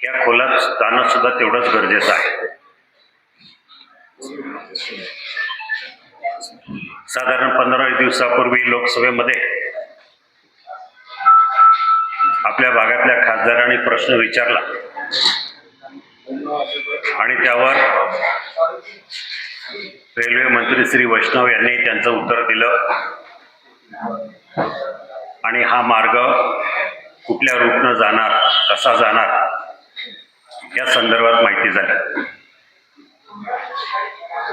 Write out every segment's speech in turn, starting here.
या खोलात जाणं सुद्धा तेवढंच गरजेचं आहे. साधारण 15 दिवसापूर्वी लोकसभेमध्ये आपल्या भागातल्या खासदारांनी प्रश्न विचारला आणि त्यावर रेल्वे मंत्री श्री वैष्णव यांनी त्यांचं उत्तर दिलं आणि हा मार्ग कुठल्या रूटनं जाणार, कसा जाणार या संदर्भात माहिती झाली.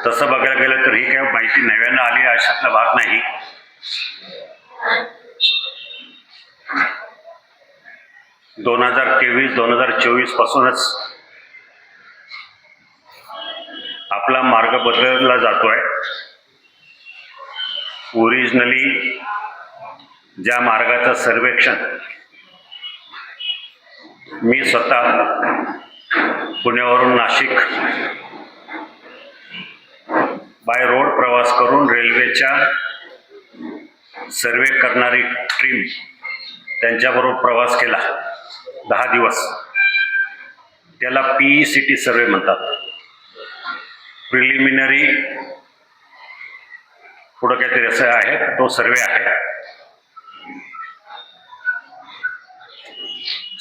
तसं बघायला गेलं तर ही काही माहिती नव्यानं आली अशातला भाग नाही. दोन 2023-2024 पासूनच आपला मार्ग बदलला जातोय. ओरिजिनली ज्या मार्गाचं सर्वेक्षण मी स्वतः पुण्यावरून नाशिक बाय रोड प्रवास करून रेल्वेच्या सर्वे करणारी टीम त्यांच्याबरोबर प्रवास केला 10 दिवस. त्याला PECT सर्वे म्हणतात. प्रिलिमिनरी पुढं काहीतरी असं आहे, तो सर्वे आहे.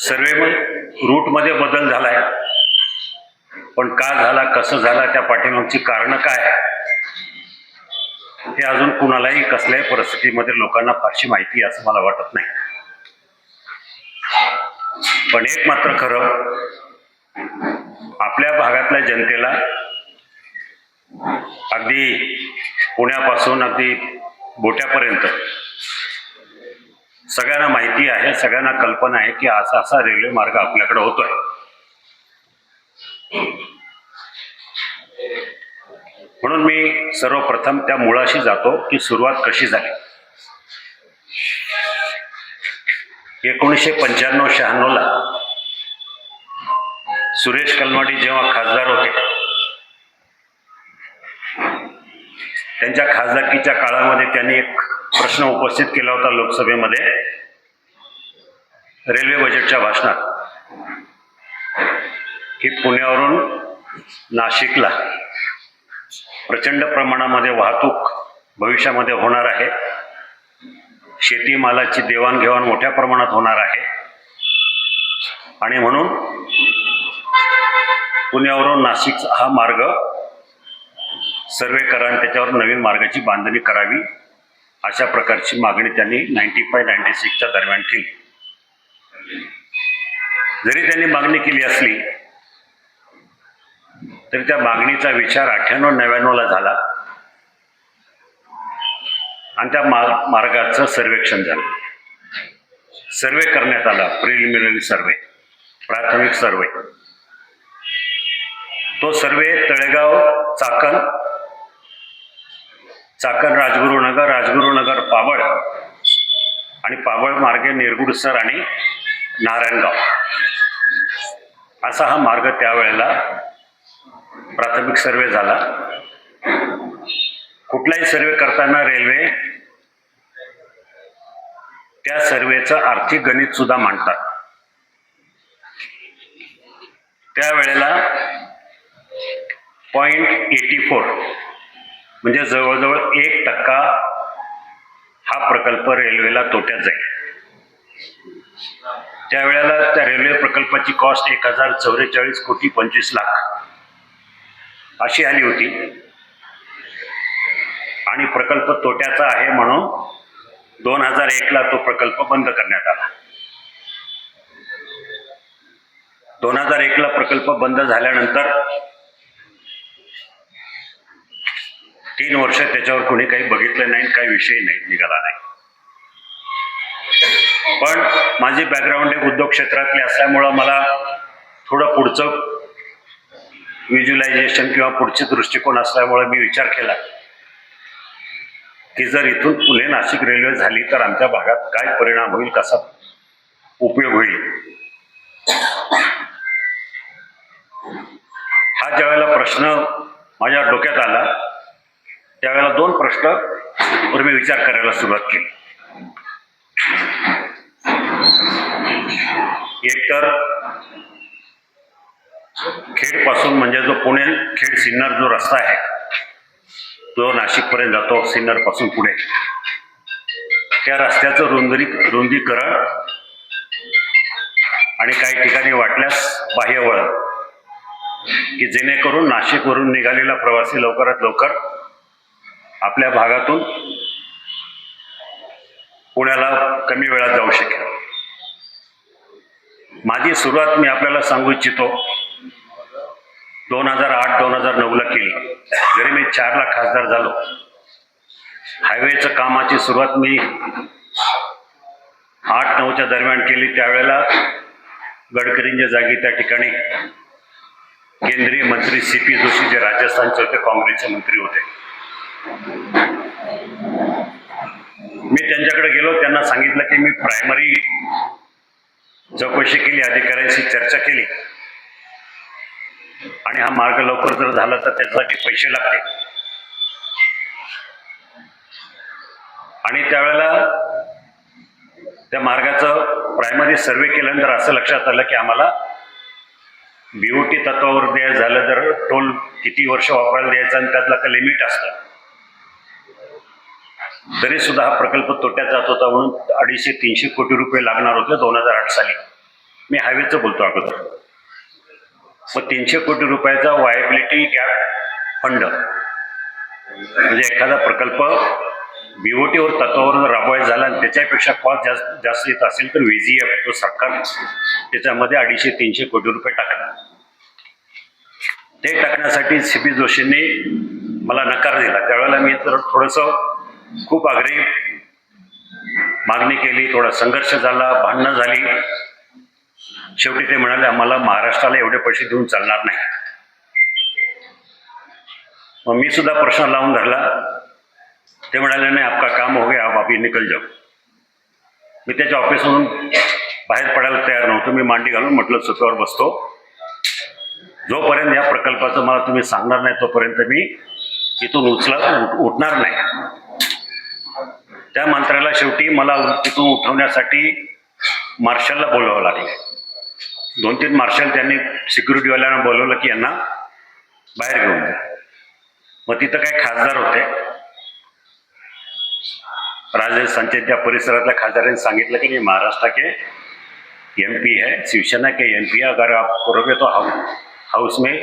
सर्वे रूटमध्ये बदल झालाय, पण का झाला, कसं झाला, त्या पाठीमागची कारणं काय हे अजून कुणालाही कसल्याही परिस्थितीमध्ये लोकांना फारशी माहिती असं मला वाटत नाही. पण एक मात्र खरं, आपल्या भागातल्या जनतेला अगदी पुण्यापासून अगदी बोट्यापर्यंत सगळ्यांना माहिती आहे, सगळ्यांना कल्पना आहे की असा असा रेल्वे मार्ग आपल्याकडे होतोय. म्हणून मी सर्वप्रथम त्या मुळाशी जातो की सुरुवात कशी झाली. 1995-96 ला सुरेश कलमाडी जेव्हा खासदार होते, त्यांच्या खासदारकीच्या काळामध्ये त्यांनी एक प्रश्न उपस्थित केला होता लोकसभेमध्ये रेल्वे बजेटच्या भाषणात की पुण्यावरून नाशिकला प्रचंड प्रमाणामध्ये वाहतूक भविष्यामध्ये होणार आहे, शेतीमालाची देवाणघेवाण मोठ्या प्रमाणात होणार आहे आणि म्हणून पुण्यावरून नाशिक हा मार्ग सर्वे करा आणि त्याच्यावर नवीन मार्गाची बांधणी करावी, अशा प्रकारची मागणी त्यांनी 95-96च्या दरम्यान केली. जरी त्यांनी मागणी केली असली तरी त्या मागणीचा विचार 98-99 ला झाला आणि त्या मार्गाचं सर्वेक्षण झालं. सर्वे करण्यात आला, प्रिलिमिनरी सर्वे, प्राथमिक सर्वे. तो सर्वे तळेगाव चाकण राजगुरुनगर पाबळ आणि पाबळ मार्गे निरगुडसर आणि नारायणगाव असा हा मार्ग त्यावेळेला प्राथमिक सर्वे झाला. कुठलाही सर्वे करताना रेल्वे त्या सर्वेचं आर्थिक गणित सुद्धा मांडतात. त्यावेळेला 0.84 म्हणजे जवळजवळ 1% हा प्रकल्प रेल्वेला तोट्यात जाईल. त्यावेळेला त्या रेल्वे प्रकल्पाची कॉस्ट 1044,25,00,000 अशी आली होती आणि प्रकल्प तोट्याचा आहे म्हणून 2001 ला तो प्रकल्प बंद करण्यात आला. 2001 ला प्रकल्प बंद झाल्यानंतर 3 वर्ष त्याच्यावर कोणी काही बघितलं नाही, काही विषय नाही निघाला नाही. पण माझी बॅकग्राऊंड एक उद्योग क्षेत्रातली असल्यामुळं मला थोडं पुढचं व्हिज्युअलायझेशन किंवा पुढचे दृष्टिकोन असल्यामुळे मी विचार केला की जर इथून पुणे नाशिक रेल्वे झाली तर आमच्या भागात काय परिणाम होईल, कसा उपयोग होईल. हा ज्यावेळेला प्रश्न माझ्या डोक्यात आला त्यावेळेला 2 प्रश्नांवर मी विचार करायला सुरुवात केली. एक तर खेडपासून म्हणजे जो पुणे खेड सिन्नर जो रस्ता आहे तो नाशिकपर्यंत जातो, सिन्नरपासून पुढे, त्या रस्त्याचं रुंदीकरण आणि काही ठिकाणी वाटल्यास बाह्यवळण, की जेणेकरून नाशिकवरून निघालेला प्रवासी लवकरात लवकर आपल्या भागातून पुण्याला कमी वेळात जाऊ शकेल. माझी सुरुवात मी आपल्याला सांगू इच्छितो 2008-2009 केली. जरी मी 4ला खासदार झालो, हायवेचं कामाची सुरुवात मी 8-9च्या दरम्यान केली. त्यावेळेला गडकरींच्या जागी त्या ठिकाणी केंद्रीय मंत्री CP जोशी, जे राजस्थानचे होते, काँग्रेसचे मंत्री होते. मी त्यांच्याकडे गेलो, त्यांना सांगितलं की मी प्रायमरी चौकशी केली, अधिकाऱ्यांशी चर्चा केली आणि हा मार्ग लवकर जर झाला तर त्याच्यासाठी पैसे लागते. आणि त्यावेळेला त्या मार्गाचं प्रायमरी सर्वे केल्यानंतर असं लक्षात आलं की आम्हाला BOT तत्वावर द्यायचं झालं तर टोल किती वर्ष वापरायला द्यायचं आणि त्यातला का लिमिट असतं. तरी सुद्धा हा प्रकल्प तोट्यात जात होता, म्हणून 250-300 कोटी रुपये लागणार होते 2008 साली. मी हायवेचं बोलतो अगोदर. मग 300 कोटी रुपयाचा वायबिलिटी गॅप फंड, म्हणजे एखादा प्रकल्प BOTवर तत्वावर राबवायचा झाला आणि त्याच्यापेक्षा कॉस्ट जास्त येत असेल तर VGF, तो सरकार त्याच्यामध्ये 250-300 कोटी रुपये टाकणार. ते टाकण्यासाठी CP जोशींनी मला नकार दिला. त्यावेळेला मी तर थोडंसं खूप आग्रही मागणी केली, थोडा संघर्ष झाला, भांडणं झाली. शेवटी ते म्हणाले आम्हाला महाराष्ट्राला एवढे पैसे देऊन चालणार नाही. मग मी सुद्धा प्रश्न लावून धरला. ते म्हणाले नाही, आपका काम हो गया, आप अभी निकल जाओ. मी त्याच्या ऑफिसमधून बाहेर पडायला तयार नव्हतो. मी मांडी घालून म्हटलं सोफ्यावर बसतो, जोपर्यंत या प्रकल्पाचं मला तुम्ही सांगणार नाही तोपर्यंत मी इथून उठणार नाही. त्या मंत्र्याला शेवटी मला तिथून उठवण्यासाठी मार्शलला बोलावं लागले. 2-3 मार्शल त्यांनी सिक्युरिटीवाल्यांना बोलवलं की यांना बाहेर घेऊन जा. मग तिथं काही खासदार होते, राजस्थानचे, त्या परिसरातल्या खासदारांनी सांगितलं की महाराष्ट्र के MP है, शिवसेना के MP है, अगर आप करोगे तो हाउस में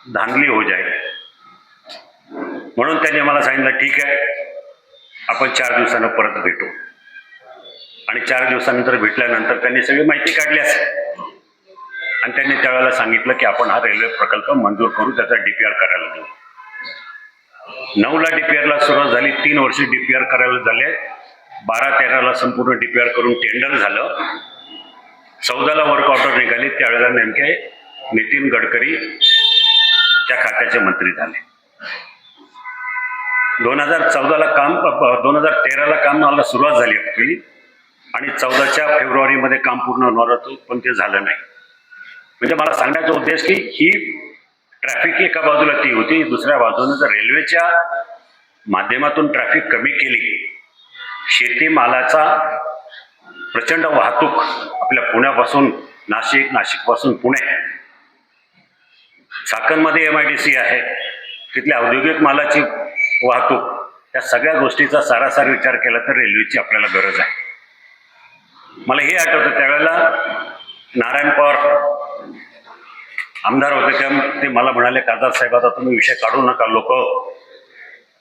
धांधली हो जाए. म्हणून त्यांनी मला सांगितलं ठीक आहे, आपण 4 दिवसानं परत भेटू. आणि 4 दिवसानंतर भेटल्यानंतर त्यांनी सगळी माहिती काढली असेल आणि त्यांनी त्यावेळेला सांगितलं की आपण हा रेल्वे प्रकल्प मंजूर करू, त्याचा DPR करायला देऊ. 9ला DPRला सुरुवात झाली, 3 वर्ष DPR करायला झाले. 12-13ला संपूर्ण DPR करून टेंडर झालं. 14ला वर्क ऑर्डर निघाली. त्यावेळेला नेमके नितीन गडकरी त्या खात्याचे मंत्री झाले. 2014ला काम, 2013ला कामाला सुरुवात झाली ॲक्च्युली, आणि 14च्या फेब्रुवारीमध्ये काम पूर्ण होणार होतं, पण ते झालं नाही. म्हणजे मला सांगण्याचा उद्देश की ही ट्रॅफिक एका बाजूला ती होती, दुसऱ्या बाजूने जर रेल्वेच्या माध्यमातून ट्रॅफिक कमी केली, शेतीमालाचा प्रचंड वाहतूक आपल्या पुण्यापासून नाशिक, नाशिकपासून पुणे, चाकणमध्ये MIDC आहे, तिथल्या औद्योगिक मालाची वाहतूक, या सगळ्या गोष्टीचा सारासार विचार केला तर रेल्वेची आपल्याला गरज आहे. मला हे आठवतं त्यावेळेला नारायण पवार आमदार होते, ते मला म्हणाले खासदार साहेब आता तुम्ही विषय काढू नका, लोक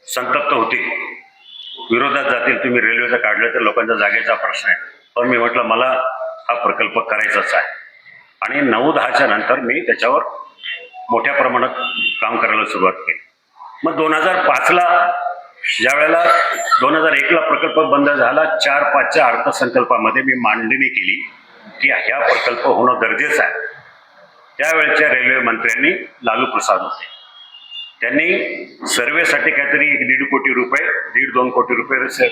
संतप्त होतील, विरोधात जातील, तुम्ही रेल्वेचं काढलं तर लोकांच्या जागेचा प्रश्न आहे. पण मी म्हटलं मला हा प्रकल्प करायचाच आहे. आणि 9-10च्या नंतर मी त्याच्यावर मोठ्या प्रमाणात काम करायला सुरुवात केली. मग 2005ला ज्या वेळेला 2001ला प्रकल्प बंद झाला, 4-5च्या अर्थसंकल्पामध्ये मी मांडणी केली की ह्या प्रकल्प होणं गरजेचं आहे. त्यावेळेच्या रेल्वे मंत्र्यांनी लालू प्रसाद होते, त्यांनी सर्वेसाठी काहीतरी 1.5 कोटी रुपये, 1.5-2 कोटी रुपये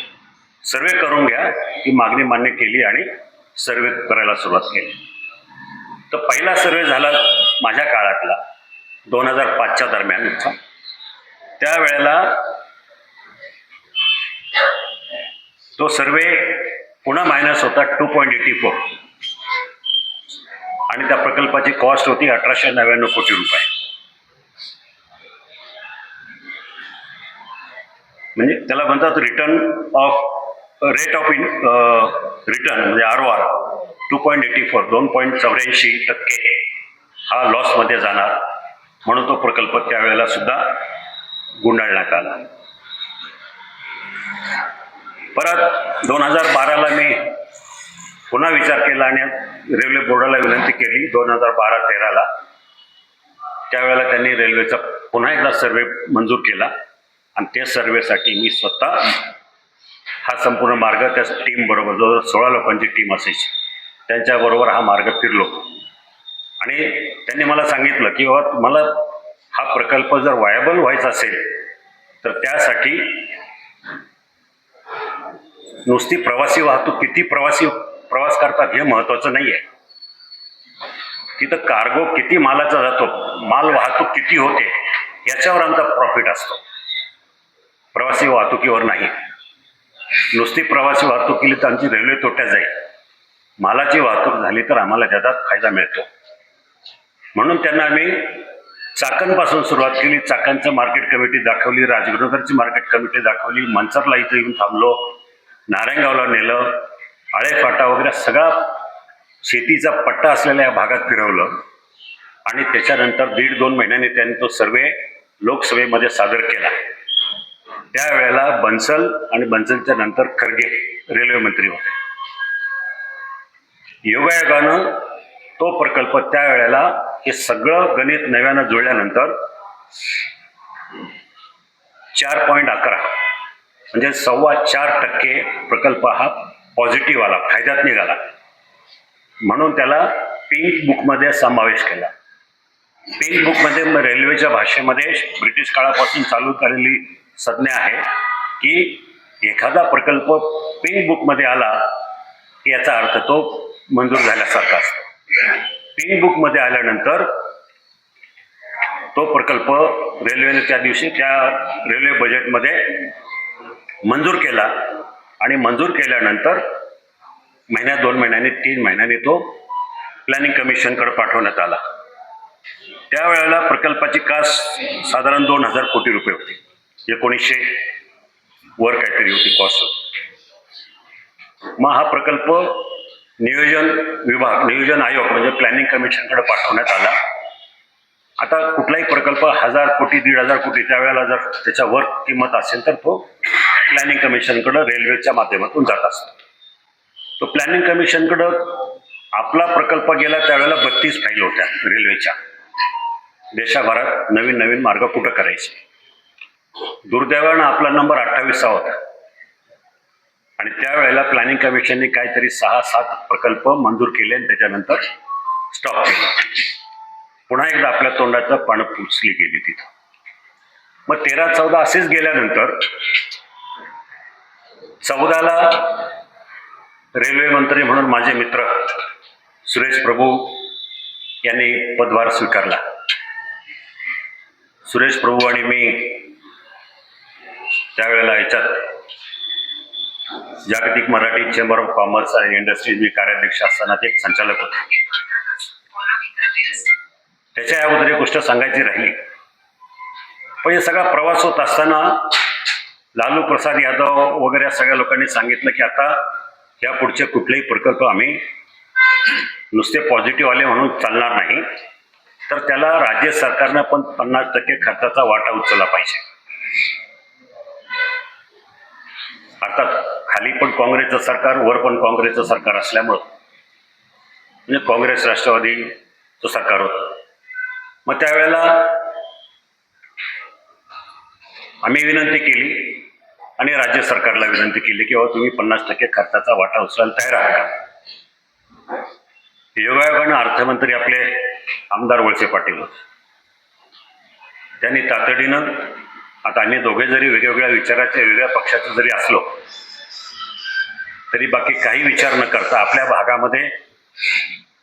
सर्वे करून घ्या ही मागणी मान्य केली आणि सर्वे करायला सुरुवात केली. तर पहिला सर्वे झाला माझ्या काळातला 2005च्या दरम्यानचा. त्यावेळेला तो सर्वे पुन्हा मायनस होता 2.84. आणि त्या प्रकल्पाची कॉस्ट होती 1899 कोटी रुपये. म्हणजे त्याला म्हणतात रेट ऑफ रिटर्न म्हणजे ROR 2.84 2.84% हा लॉसमध्ये जाणार, म्हणून तो प्रकल्प त्यावेळेला सुद्धा गुंडाळण्यात आला. परत 2012ला मी पुन्हा विचार केला आणि रेल्वे बोर्डाला विनंती केली 2012-13ला. त्यावेळेला त्यांनी रेल्वेचा पुन्हा एकदा सर्वे मंजूर केला आणि त्या सर्वेसाठी मी स्वतः हा संपूर्ण मार्ग त्या टीम बरोबर, जवळजवळ 16 लोकांची टीम असायची, त्यांच्याबरोबर हा मार्ग फिरलो आणि त्यांनी मला सांगितलं की बाबा तुम्हाला हा प्रकल्प जर व्हायबल व्हायचा असेल तर त्यासाठी नुसती प्रवासी वाहतूक, किती प्रवास करतात हे महत्वाचं नाही आहे. तिथं कार्गो किती मालाचा जातो, माल वाहतूक किती होते याच्यावर आमचा प्रॉफिट असतो, प्रवासी वाहतुकीवर नाही. नुसती प्रवासी वाहतूक केली तर आमची रेल्वे तोट्यात जाईल, मालाची वाहतूक झाली तर आम्हाला त्याचा फायदा मिळतो. म्हणून त्यांना आम्ही चाकणपासून सुरुवात केली. चाकणचं मार्केट कमिटी दाखवली, राजगुरुनगरची मार्केट कमिटी दाखवली, मनसरला इथं येऊन थांबलो, नारायणगावला नेलं, आळेफाटा वगैरे सगळा शेतीचा पट्टा असलेल्या या भागात फिरवलं आणि त्याच्यानंतर 1.5-2 महिन्यांनी त्यांनी तो सर्वे लोकसभेमध्ये सादर केला. त्यावेळेला बन्सल आणि बन्सलच्या नंतर खरगे रेल्वे मंत्री होते. योगायोगानं तो प्रकल्प त्यावेळेला हे सगळं गणित नव्यानं जुळल्यानंतर 4.11 म्हणजे 4.25% प्रकल्प हा पॉझिटिव्ह आला, फायद्यात निघाला, म्हणून त्याला पिंक बुकमध्ये समावेश केला. पिंक बुकमध्ये रेल्वेच्या भाषेमध्ये ब्रिटिश काळापासून चालू झालेली संज्ञा आहे की एखादा प्रकल्प पिंक बुकमध्ये आला की याचा अर्थ तो मंजूर झाल्यासारखा असतो. पिंक बुकमध्ये आल्यानंतर तो प्रकल्प रेल्वेने त्या दिवशी त्या रेल्वे बजेटमध्ये मंजूर केला आणि मंजूर केल्यानंतर 1-2 महिन्यांनी 3 महिन्यांनी तो प्लॅनिंग कमिशनकडे पाठवण्यात आला. त्यावेळेला प्रकल्पाची कास्ट साधारण 2000 कोटी रुपये होती, 1900 वर काहीतरी होती कॉस्ट होती. मग हा प्रकल्प नियोजन आयोग म्हणजे प्लॅनिंग कमिशनकडे पाठवण्यात आला. आता कुठलाही प्रकल्प 1000 कोटी 1500 कोटी त्यावेळेला जर त्याच्यावर किंमत असेल तर तो प्लॅनिंग कमिशनकडे रेल्वेच्या माध्यमातून जात असतो. तो प्लॅनिंग कमिशनकडं आपला प्रकल्प गेला त्यावेळेला 32 फाईल होत्या रेल्वेच्या. देशाभरात नवीन मार्ग कुठं करायचे. दुर्दैवानं आपला नंबर 28वा होता आणि त्यावेळेला प्लॅनिंग कमिशनने काहीतरी 6-7 प्रकल्प मंजूर केले आणि त्याच्यानंतर स्टॉप केले. पुन्हा एकदा आपल्या तोंडाचं पानं पुसली गेली तिथं. मग 13-14 असेच गेल्यानंतर 14ला रेल्वे मंत्री म्हणून माझे मित्र सुरेश प्रभू यांनी पदभार स्वीकारला. सुरेश प्रभू आणि मी त्यावेळेला याच्यात जागतिक मराठी चेंबर ऑफ कॉमर्स आणि इंडस्ट्रीज मी कार्याध्यक्ष असताना ते एक संचालक होते. त्याच्या अगोदर एक गोष्ट सांगायची राहिली, पण हे सगळा प्रवास होत असताना लालू प्रसाद यादव वगैरे या सगळ्या लोकांनी सांगितलं की आता या पुढचे कुठलेही प्रकल्प आम्ही नुसते पॉझिटिव्ह आले म्हणून चालणार नाही, तर त्याला राज्य सरकारनं पण 50% खर्चाचा वाटा उचलला पाहिजे. अर्थात खाली पण काँग्रेसचं सरकार, वर पण काँग्रेसचं सरकार असल्यामुळं म्हणजे काँग्रेस राष्ट्रवादीचं सरकार होतं. मग त्यावेळेला आम्ही विनंती केली आणि राज्य सरकारला विनंती केली की बाबा तुम्ही 50% खर्चाचा वाटा उचलायला तयार आहात का. योगायोगानं अर्थमंत्री आपले आमदार वळसे पाटील होते. त्यांनी तातडीनं, आता आम्ही दोघे जरी वेगवेगळ्या विचाराचे वेगळ्या पक्षाचे जरी असलो तरी बाकी काही विचार न करता आपल्या भागामध्ये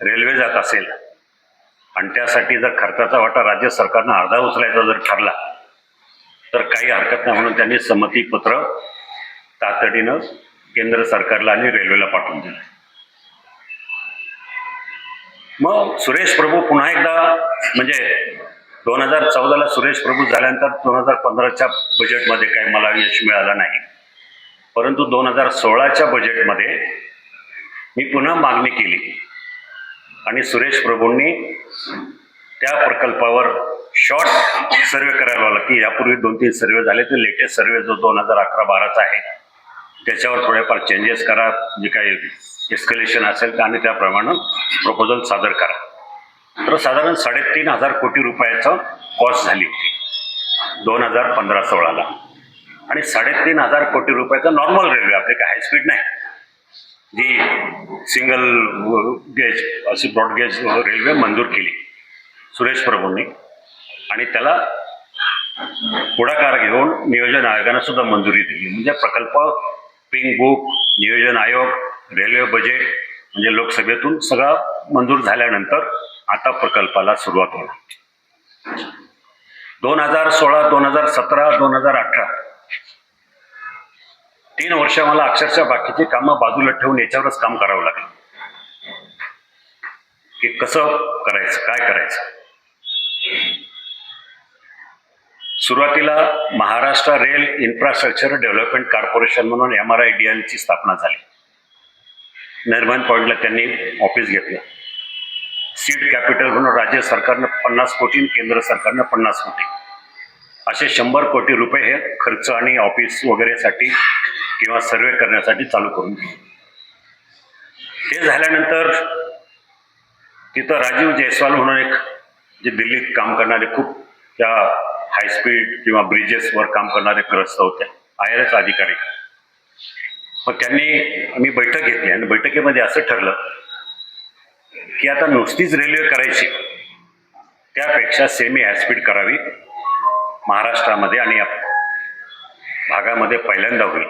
रेल्वे जात असेल आणि त्यासाठी जर खर्चाचा वाटा राज्य सरकारनं अर्धा उचलायचा जर ठरला तर काही हरकत नाही म्हणून त्यांनी संमतीपत्र तातडीनं केंद्र सरकारला आणि रेल्वेला पाठवून दिलं. मग सुरेश प्रभू पुन्हा एकदा, म्हणजे 2014ला सुरेश प्रभू झाल्यानंतर 2015च्या बजेटमध्ये काही मला यश मिळालं नाही, परंतु 2016च्या बजेटमध्ये मी पुन्हा मागणी केली आणि सुरेश प्रभूंनी त्या प्रकल्पावर शॉर्ट सर्वे करायला लावला की यापूर्वी 2-3 सर्वे झाले, तर लेटेस्ट सर्वे जो 2011-12चा आहे त्याच्यावर थोडेफार चेंजेस करा, जे काही एस्केलेशन असेल आणि त्याप्रमाणे प्रपोजल सादर करा. तर साधारण 3,500 कोटी रुपयाचं कॉस्ट झाली होती 2015-16ला, आणि 3,500 कोटी रुपयाचा नॉर्मल रेल्वे, आपले काय हायस्पीड नाही, जी सिंगल गेज अशी ब्रॉडगेज रेल्वे मंजूर केली सुरेश प्रभूंनी, आणि त्याला पुढाकार घेऊन नियोजन आयोगानं सुद्धा मंजुरी दिली. म्हणजे प्रकल्प, पिंक बुक, नियोजन आयोग, रेल्वे बजेट, म्हणजे लोकसभेतून सगळं मंजूर झाल्यानंतर आता प्रकल्पाला सुरुवात होणार. 2016, 2017, 2018 3 वर्ष मला अक्षरशः बाकीची कामं बाजूला ठेवून याच्यावरच काम करावं लागलं की कसं करायचं, काय करायचं. सुरुवातीला Maharashtra rail infrastructure development corporation म्हणून MRIDL ची स्थापना झाली. निर्माण पॉईंटला त्यांनी ऑफिस घेतलं. सीड कॅपिटल म्हणून राज्य सरकारनं 50 कोटी, केंद्र सरकारनं 50 कोटी, असे 100 कोटी रुपये हे खर्च आणि ऑफिस वगैरेसाठी किंवा सर्वे करण्यासाठी चालू करून दिले. हे झाल्यानंतर तिथं राजीव जयस्वाल म्हणून एक, जे दिल्लीत काम करणारे, खूप त्या हायस्पीड किंवा ब्रिजेसवर काम करणारे ग्रस्त होते, IRS अधिकारी. मग आम्ही बैठक घेतली आणि बैठकीमध्ये असं ठरलं की आता नुसतीच रेल्वे करायची, त्यापेक्षा सेमी हायस्पीड करावी महाराष्ट्रामध्ये, आणि भागामध्ये पहिल्यांदा होईल.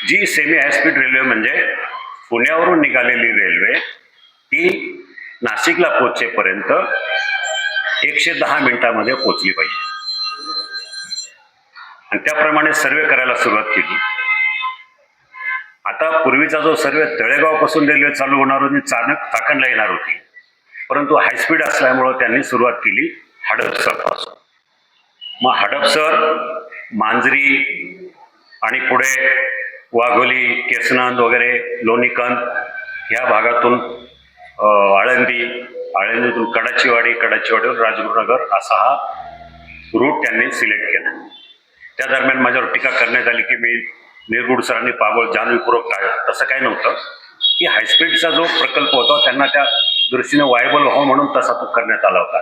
जी सेमी हायस्पीड रेल्वे म्हणजे पुण्यावरून निघालेली रेल्वे ती नाशिकला पोहोचेपर्यंत 110 मिनिटांमध्ये पोहोचली पाहिजे, आणि त्याप्रमाणे सर्वे करायला सुरुवात केली. आता पूर्वीचा जो सर्वे तळेगावपासून रेल्वे चालू होणार होती, चाकणला येणार होती, परंतु हायस्पीड असल्यामुळं त्यांनी सुरुवात केली हडपसरपासून. मग हडपसर, मांजरी आणि पुढे वाघोली, केसनंद वगैरे, लोणीकंद ह्या भागातून आळंदीतून कडाचीवाडीवरून राजगुरुनगर असा हा रूट त्यांनी सिलेक्ट केला. त्या दरम्यान माझ्यावर टीका करण्यात आली की मी निरगुड सरांनी पाबळ जाणीवपूर्वक टाळलं. तसं काही नव्हतं, की हायस्पीडचा जो प्रकल्प होता त्यांना त्या दृष्टीने वायबल व्हावं म्हणून तसा तो करण्यात आला होता.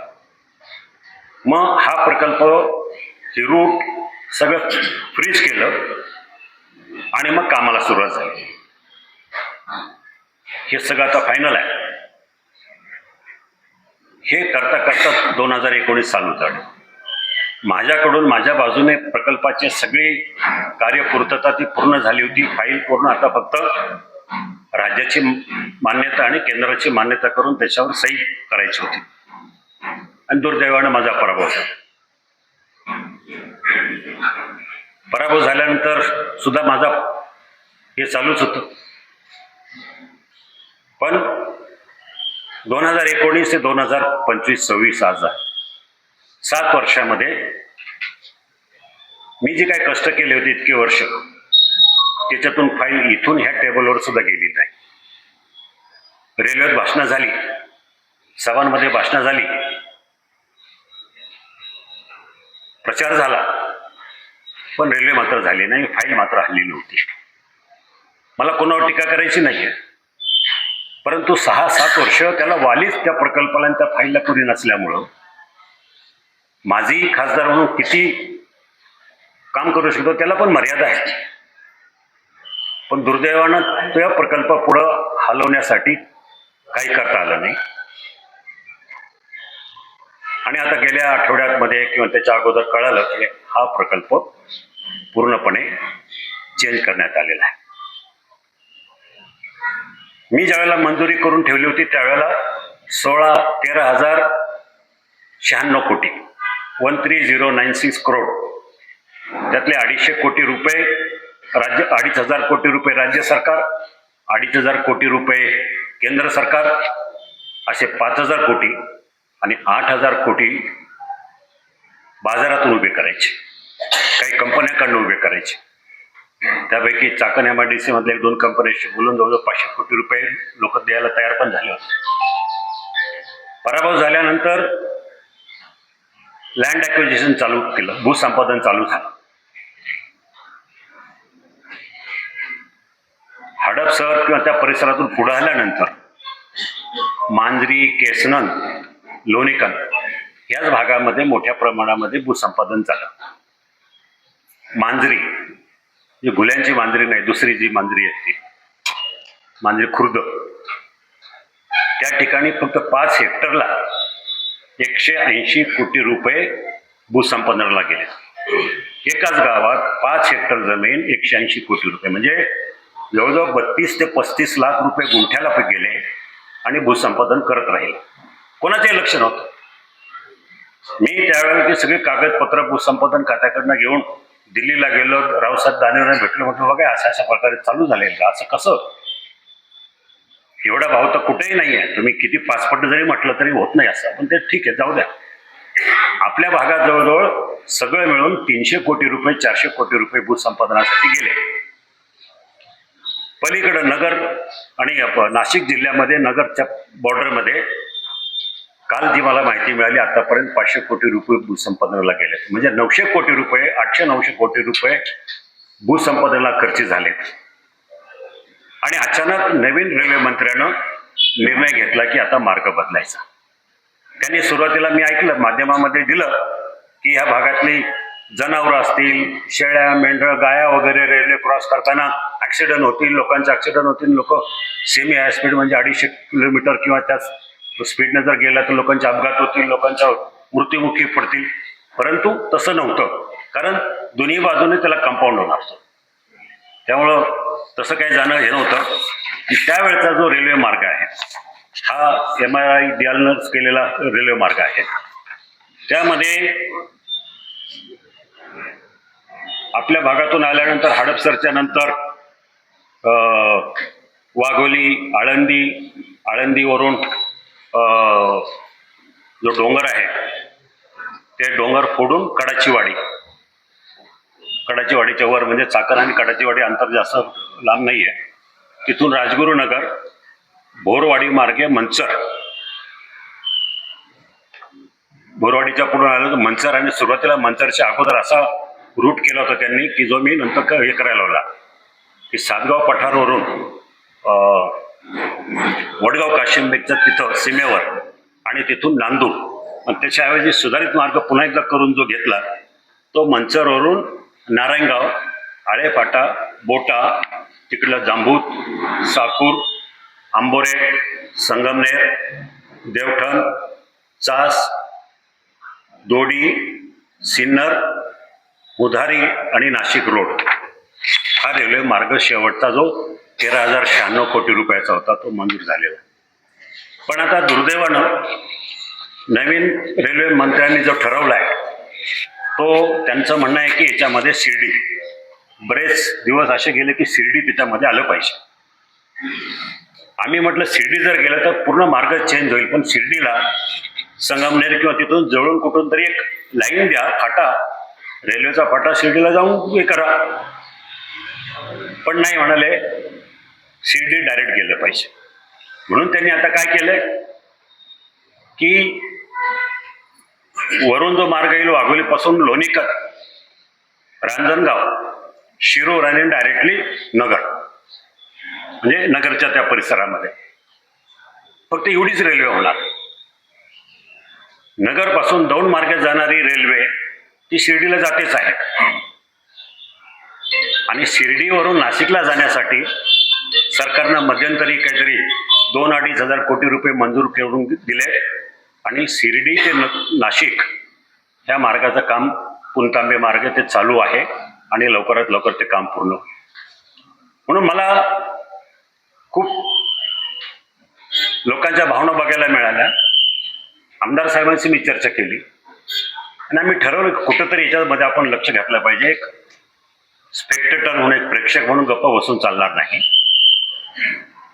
मग हा प्रकल्प, हे रूट सगळं फ्रीज केलं आणि मग कामाला सुरुवात झाली. हे सगळं आता फायनल आहे. हे करता करता 2019 चालू झालं. माझ्याकडून, माझ्या बाजूने प्रकल्पाची सगळी कार्यपूर्तता ती पूर्ण झाली होती, फाईल पूर्ण. आता फक्त राज्याची मान्यता आणि केंद्राची मान्यता करून त्याच्यावर सही करायची होती, आणि दुर्दैवानं माझा पराभव झाला. पराभव झाल्यानंतर सुद्धा माझा हे चालूच होतं. पण 2019 ते 2025-26 आज आहे, 7 वर्षामध्ये मी जे काही कष्ट केले होते इतके वर्ष, त्याच्यातून फाईल इथून ह्या टेबलवर सुद्धा गेली नाही. रेल्वेत भाषणं झाली, सभांमध्ये भाषणं झाली, प्रचार झाला, पण रेल्वे मात्र झाली नाही, फाईल मात्र हल्ली नव्हती. मला कोणावर टीका करायची नाहीये, परंतु 6-7 वर्ष त्याला वालीच त्या प्रकल्पाला आणि त्या फाईलला कोणी नसल्यामुळं माझी खासदार म्हणून किती काम करू शकतो त्याला पण मर्यादा आहे. पण दुर्दैवानं त्या प्रकल्प पुढं हलवण्यासाठी काही करता आलं नाही. आणि आता गेल्या आठवड्यामध्ये किंवा त्याच्या अगोदर कळालं की हा प्रकल्प पूर्णपणे चेंज करण्यात आलेला आहे. मी ज्यावेळेला मंजुरी करून ठेवली होती त्यावेळेला 13,096 कोटी 13,096 करोड, त्यातले 250 कोटी रुपये राज्य, 2,500 कोटी रुपये राज्य सरकार, 2,500 कोटी रुपये केंद्र सरकार, असे 5,000 कोटी आणि 8,000 कोटी बाजारातून उभे करायचे, काही कंपन्यांकडून उभे करायचे. त्यापैकी चाकण MIDC मधल्या 1-2 कंपन्यांशी बोलून जवळजवळ 500 कोटी रुपये लोक द्यायला तयार पण झाले होते. पराभव झाल्यानंतर लँड ॲक्विजिशन चालू केलं, भूसंपादन चालू झालं. हडपसर किंवा त्या परिसरातून पुढे आल्यानंतर मांजरी, केसनन, लोणीकन याच भागामध्ये मोठ्या प्रमाणामध्ये भूसंपादन झालं. मांजरी, जी गुल्यांची मांजरी नाही, दुसरी जी मांजरी आहे ती मांजरी खुर्द, त्या ठिकाणी फक्त 5 हेक्टरला 180 कोटी रुपये भूसंपादनाला गेले. एकाच गावात 5 हेक्टर जमीन 180 कोटी रुपये, म्हणजे जवळजवळ 32 ते 35 लाख रुपये गुंठ्याला गेले आणि भूसंपादन करत राहिले. कोणाचंही लक्ष नव्हतं. मी त्यावेळी सगळे कागदपत्र भूसंपादन खात्याकडनं घेऊन दिल्लीला गेलो, रावसाहेब दानवेंना भेटलो. म्हटलं बघा अशा प्रकारे चालू झालेलं का, असं कसं, एवढा भाव तर कुठेही नाही आहे, तुम्ही किती 5 पट जरी म्हटलं तरी होत नाही असं. पण ते ठीक आहे, जाऊ द्या. आपल्या भागात जवळजवळ सगळं मिळून 300 कोटी रुपये 400 कोटी रुपये भूसंपादनासाठी गेले. पलीकडे नगर आणि नाशिक जिल्ह्यामध्ये नगरच्या बॉर्डरमध्ये काल जी मला माहिती मिळाली आतापर्यंत 500 कोटी रुपये भूसंपादनाला गेले. म्हणजे 900 कोटी रुपये 800-900 कोटी रुपये भूसंपादनाला खर्च झाले. आणि अचानक नवीन रेल्वे मंत्र्यानं निर्णय घेतला की आता मार्ग बदलायचा. त्यांनी सुरुवातीला मी ऐकलं, माध्यमामध्ये दिलं की ह्या भागातली जनावरं असतील, शेळ्या, मेंढरं, गाया वगैरे रेल्वे क्रॉस करताना ॲक्सिडेंट होतील, लोकांचे ॲक्सिडेंट होतील, लोक सेमी हाय स्पीड म्हणजे 250 किलोमीटर किंवा त्याच स्पीडने जर गेला तर लोकांचे अपघात होतील, लोकांच्या मृत्युमुखी पडतील. परंतु तसं नव्हतं, कारण दोन्ही बाजूने त्याला कंपाऊंड होणार होतं. त्यामुळं तसं काही जाणं हे नव्हतं. त्यावेळेचा जो रेल्वे मार्ग आहे हा MIDL केलेला रेल्वे मार्ग आहे. त्यामध्ये आपल्या भागातून आल्यानंतर हडपसरच्या नंतर वाघोली, आळंदीवरून जो डोंगर आहे ते डोंगर फोडून कडाचीवाडीच्या वर, म्हणजे चाकण आणि कडाचीवाडी अंतर जास्त लांब नाही आहे, तिथून राजगुरुनगर, भोरवाडी मार्गे मंचर, भोरवाडीच्या पुढून आलं तर मंचर, आणि सुरुवातीला मंचरच्या अगोदर असा रूट केला होता त्यांनी की जो मी नंतर हे करायला लावला की सातगाव पठारवरून वडगाव काशिंबेच्या तिथं सीमेवर आणि तिथून नांदूर, पण त्याच्याऐवजी सुधारित मार्ग पुन्हा एकदा करून जो घेतला तो मंचरवरून नारायणगाव, आळेफाटा, बोटा, तिकडलं जांबूत, साकूर, आंबोरे, संगमनेर, देवठण, चास, दोडी, सिन्नर, उधारी आणि नाशिक रोड हा रेल्वे मार्ग शेवटचा जो 13,096 कोटी रुपयाचा होता तो मंजूर झालेला. पण आता दुर्दैवानं नवीन रेल्वे मंत्र्यांनी जो ठरवला आहे तो त्यांचं म्हणणं आहे की याच्यामध्ये शिर्डी, बरेच दिवस असे गेले की शिर्डी त्याच्यामध्ये आलं पाहिजे. आम्ही म्हटलं शिर्डी जर गेलं तर पूर्ण मार्ग चेंज होईल, पण शिर्डीला संगमनेर किंवा तिथून जवळून कुठून तरी एक लाईन द्या, फाटा, रेल्वेचा फाटा शिर्डीला जाऊन हे करा. पण नाही म्हणाले, शिर्डी डायरेक्ट गेलं पाहिजे. म्हणून त्यांनी आता काय केलंय की वरून जो मार्ग येईल वाघोलीपासून लोणीकर, रांजणगाव, शिरूर आणि डायरेक्टली नगर, म्हणजे नगरच्या त्या परिसरामध्ये फक्त एवढीच रेल्वे होणार. नगर पासून दौंड मार्गे जाणारी रेल्वे ती शिर्डीला जातेच आहे, आणि शिर्डीवरून नाशिकला जाण्यासाठी सरकारनं मध्यंतरी काहीतरी 2-2.5 हजार कोटी रुपये मंजूर करून दिले, आणि शिर्डी ते नाशिक ह्या मार्गाचं काम, पुणतांबे मार्ग, ते चालू आहे आणि लवकरात लवकर ते काम पूर्ण होईल. म्हणून मला खूप लोकांच्या भावना बघायला मिळाल्या. आमदार साहेबांशी मी चर्चा केली आणि आम्ही ठरवलं कुठंतरी याच्यामध्ये आपण लक्ष घातलं पाहिजे. एक स्पेक्टेटर म्हणून, एक प्रेक्षक म्हणून गप्पा बसून चालणार नाही.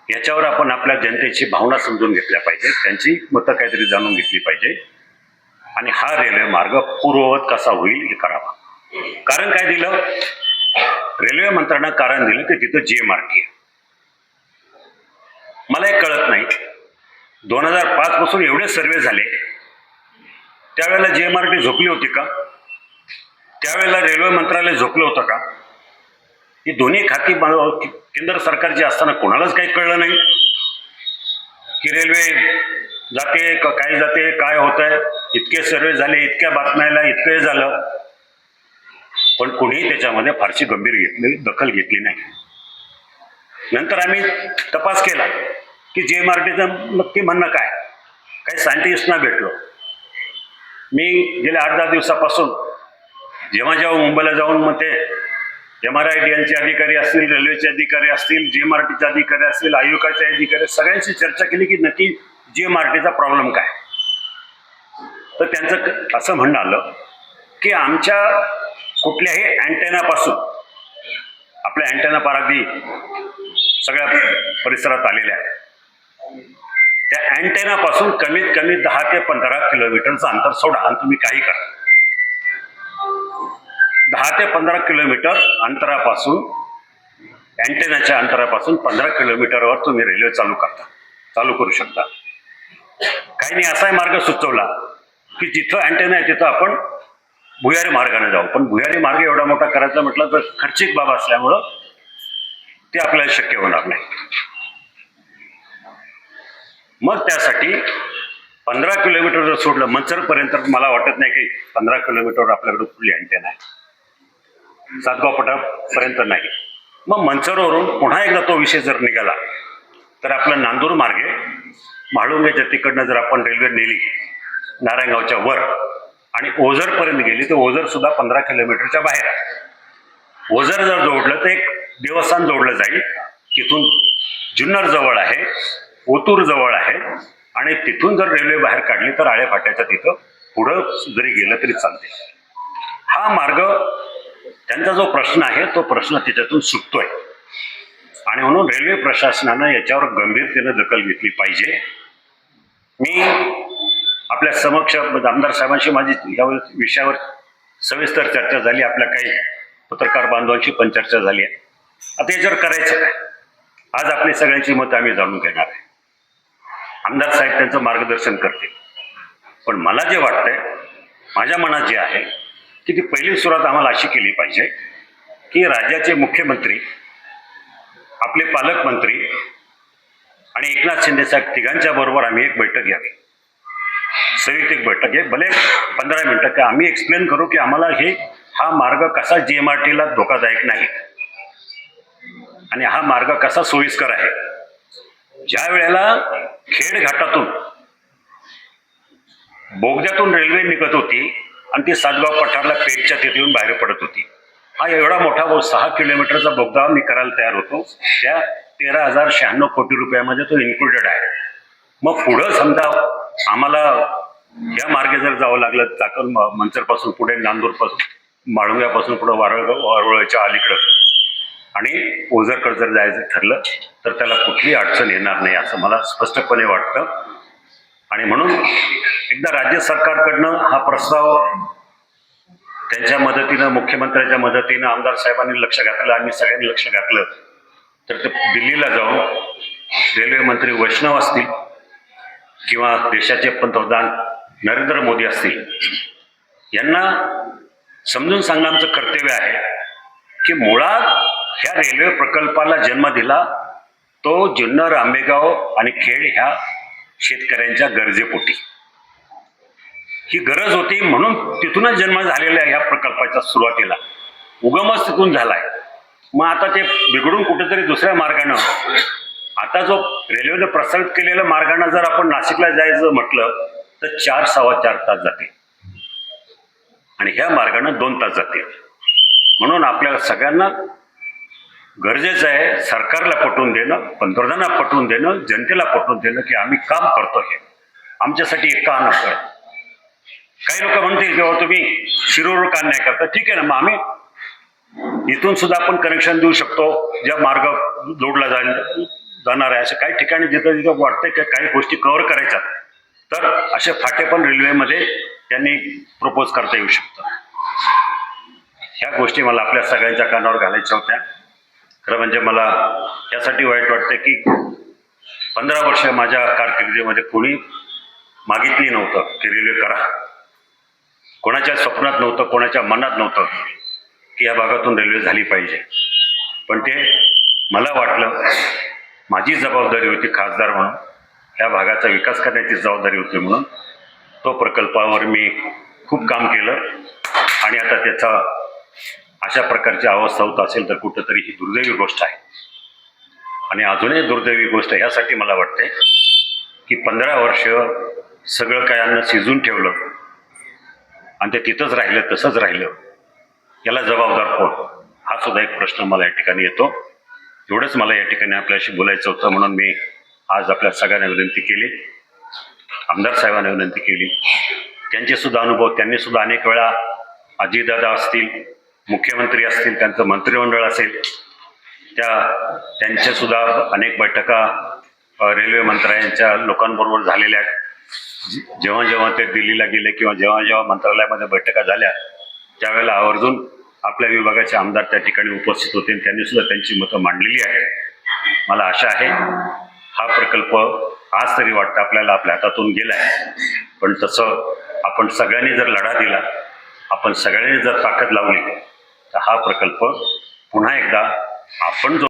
याच्यावर आपण आपल्या जनतेची भावना समजून घेतल्या पाहिजे, त्यांची मतं काहीतरी जाणून घेतली पाहिजे आणि हा रेल्वे मार्ग पूर्ववत कसा होईल हे करावा. कारण काय दिलं, रेल्वे मंत्र्यांना कारण दिलं की तिथं GMRT आहे. मला एक कळत नाही, 2005 पासून एवढे सर्वे झाले, त्यावेळेला GMRT झोपली होती का? त्यावेळेला रेल्वे मंत्रालय झोपलं होतं का? ही दोन्ही खाती केंद्र सरकारची असताना कोणालाच काही कळलं नाही की रेल्वे जाते काय जाते, काय होत आहे. इतके सर्वे झाले, इतक्या बातम्याला इतकं झालं, पण कोणीही त्याच्यामध्ये फारशी गंभीर दखल घेतली नाही. नंतर आम्ही तपास केला की GMRTचं नक्की म्हणणं काय. काही सायंटिस्टना भेटलो. मी गेल्या 8-10 दिवसापासून जेव्हा मुंबईला जाऊन मग ते MRIDLचे अधिकारी असतील, रेल्वेचे अधिकारी असतील, GMRTचे अधिकारी असतील, आयुकाचे अधिकारी, सगळ्यांशी चर्चा केली की नक्की GMRTचा प्रॉब्लेम काय. तर त्यांचं असं म्हणणं आलं की आमच्या कुठल्याही अँटेनापासून, आपल्या अँटेना पारादी सगळ्या परिसरात आलेल्या आहे, त्या अँटेनापासून कमीत कमी 10 ते 15 किलोमीटरचं अंतर सोडा आणि तुम्ही काही करा. 10 ते 15 किलोमीटर अंतरापासून, अँटेनाच्या अंतरापासून 15 किलोमीटरवर तुम्ही रेल्वे चालू करू शकता. काही नाही असा मार्ग सुचवला की जिथं अँटेना आहे तिथं आपण भुयारी मार्गाने जाऊ. पण भुयारी मार्ग एवढा मोठा करायचा म्हटलं तर खर्चिक बाब असल्यामुळं ते आपल्याला शक्य होणार नाही. मग त्यासाठी 15 किलोमीटर जर सोडलं मंचरपर्यंत, मला वाटत नाही की 15 किलोमीटरवर आपल्याकडे कुठली अँटेना आहे. सातगाव पठापर्यंत नाही. मग मंचरवरून पुन्हा एकदा तो विषय जर निघाला तर आपलं नांदूर मार्गे म्हाळुंगेच्या तिकडनं जर आपण रेल्वे नेली नारायणगावच्या वर आणि ओझरपर्यंत गेली तर ओझर सुद्धा 15 किलोमीटरच्या बाहेर आहे. ओझर जर जोडलं तर एक देवस्थान जोडलं जाईल. तिथून जुन्नर जवळ आहे, ओतूर जवळ आहे आणि तिथून जर रेल्वे बाहेर काढली तर आळे फाट्याच्या तिथं पुढं जरी गेलं तरी चालते. हा मार्ग, त्यांचा जो प्रश्न आहे तो प्रश्न त्याच्यातून सुटतोय आणि म्हणून रेल्वे प्रशासनानं याच्यावर गंभीरतेने दखल घेतली पाहिजे. मी आपल्या समक्ष आमदार साहेबांशी माझी या विषयावर सविस्तर चर्चा झाली, आपल्या काही पत्रकार बांधवांशी पण चर्चा झाली आहे. आता याच्यावर करायचं काय, आज आपली सगळ्यांची मतं आम्ही जाणून घेणार आहे. आमदार साहेब त्यांचं मार्गदर्शन करतील. पण मला जे वाटतंय, माझ्या मनात जे आहे की ती पहिली सुरुवात आम्हाला अशी केली पाहिजे की राज्याचे मुख्यमंत्री, आपले पालकमंत्री आणि एकनाथ शिंदे साहेब तिघांच्या बरोबर आम्ही एक बैठक घ्यावी, संयुक्त बैठक घे, भले 15 मिनिटं, की आम्ही एक्सप्लेन करू की आम्हाला हा मार्ग कसा GMRTला धोकादायक नाही आणि हा मार्ग कसा सोयीस्कर आहे. ज्या वेळेला खेड घाटातून बोगद्यातून रेल्वे निघत होती आणि ती सातगाव पठारला पेठच्या तिथे येऊन बाहेर पडत होती, हा एवढा मोठा 6 किलोमीटरचा बोगदा मी करायला तयार होतो. त्या 13,096 कोटी रुपयामध्ये तो इन्क्लुडेड आहे. मग पुढं समजा आम्हाला या मार्गे जर जावं लागलं, चाकण मंचरपासून पुढे नांदूरपासून, माळुंग्यापासून पुढे वारुळच्या अलीकडं आणि ओझरकडे जर जायचं ठरलं तर त्याला कुठलीही अडचण येणार नाही असं मला स्पष्टपणे वाटतं. आणि म्हणून एकदा राज्य सरकारकडनं हा प्रस्ताव त्यांच्या मदतीनं, मुख्यमंत्र्यांच्या मदतीनं आमदार साहेबांनी लक्ष घातलं, आम्ही सगळ्यांनी लक्ष घातलं तर ते दिल्लीला जाऊन रेल्वे मंत्री वैष्णव असतील किंवा देशाचे पंतप्रधान नरेंद्र मोदी असतील, यांना समजून सांगणं आमचं कर्तव्य आहे की मुळात ह्या रेल्वे प्रकल्पाला जन्म दिला तो जुन्नर, आंबेगाव आणि खेड ह्या शेतकऱ्यांच्या गरजेपोटी. ही गरज होती म्हणून तिथूनच जन्म झालेला आहे. ह्या प्रकल्पाच्या सुरुवातीला उगमच तिथून झालाय. मग आता ते बिघडून कुठेतरी दुसऱ्या मार्गानं, आता जो रेल्वेने प्रस्तावित केलेल्या मार्गाने जर आपण नाशिकला जायचं म्हटलं तर 4-4.25 तास जाते आणि ह्या मार्गाने 2 तास जाते. म्हणून आपल्याला सगळ्यांना गरजेचं आहे सरकारला पटवून देणं, पंतप्रधानांना पटवून देणं, जनतेला पटवून देणं की आम्ही काम करतो, हे आमच्यासाठी एक का नसतं. काही लोक म्हणतील किंवा तुम्ही शिरूर का नाही करता, ठीक आहे ना, मग आम्ही इथून सुद्धा आपण कनेक्शन देऊ शकतो. ज्या मार्ग जोडला जाणार आहे. अशा काही ठिकाणी जिथं जिथं वाटतंय की काही गोष्टी कव्हर करायच्या, तर असे फाटे पण रेल्वेमध्ये त्यांनी प्रपोज करता येऊ शकतं. ह्या गोष्टी मला आपल्या सगळ्यांच्या कानावर घालायच्या होत्या. खरं म्हणजे मला यासाठी वाईट वाटतं की 15 वर्ष माझ्या कारकिर्दीमध्ये कोणी मागितली नव्हतं की रेल्वे करा. कोणाच्या स्वप्नात नव्हतं, कोणाच्या मनात नव्हतं की या भागातून रेल्वे झाली पाहिजे. पण ते मला वाटलं, माझी जबाबदारी होती खासदार म्हणून, या भागाचा विकास करण्याची जबाबदारी होती म्हणून तो प्रकल्पावर मी खूप काम केलं. आणि आता त्याचा अशा प्रकारची अवस्था होत असेल तर कुठंतरी ही दुर्दैवी गोष्ट आहे. आणि अजूनही दुर्दैवी गोष्ट यासाठी मला वाटते की 15 वर्ष सगळं काय अन्न शिजून ठेवलं आणि ते तिथंच राहिलं, तसंच राहिलं. याला जबाबदार कोण, हा सुद्धा एक प्रश्न मला या ठिकाणी येतो. एवढंच मला या ठिकाणी आपल्याशी बोलायचं होतं, म्हणून मी आज आपल्या सगळ्यांना विनंती केली, आमदार साहेबांना विनंती केली. त्यांचे सुद्धा अनुभव, त्यांनी सुद्धा अनेक वेळा अजितदादा असतील, मुख्यमंत्री असतील, त्यांचं मंत्रिमंडळ असेल, त्यांच्या सुद्धा अनेक बैठका रेल्वे मंत्र्यांच्या लोकांबरोबर झालेल्या आहेत. जेव्हा जेव्हा ते दिल्लीला गेले किंवा जेव्हा जेव्हा मंत्रालयामध्ये बैठका झाल्या त्यावेळेला आवर्जून आपल्या विभागाचे आमदार त्या ठिकाणी उपस्थित होते आणि त्यांनी सुद्धा त्यांची मतं मांडलेली आहेत. मला आशा आहे हा प्रकल्प आज तरी वाटतं आपल्याला आपल्या हातातून गेलाय, पण तसं आपण सगळ्यांनी जर लढा दिला, आपण सगळ्यांनी जर ताकद लावली तर हा प्रकल्प पुन्हा एकदा आपण जो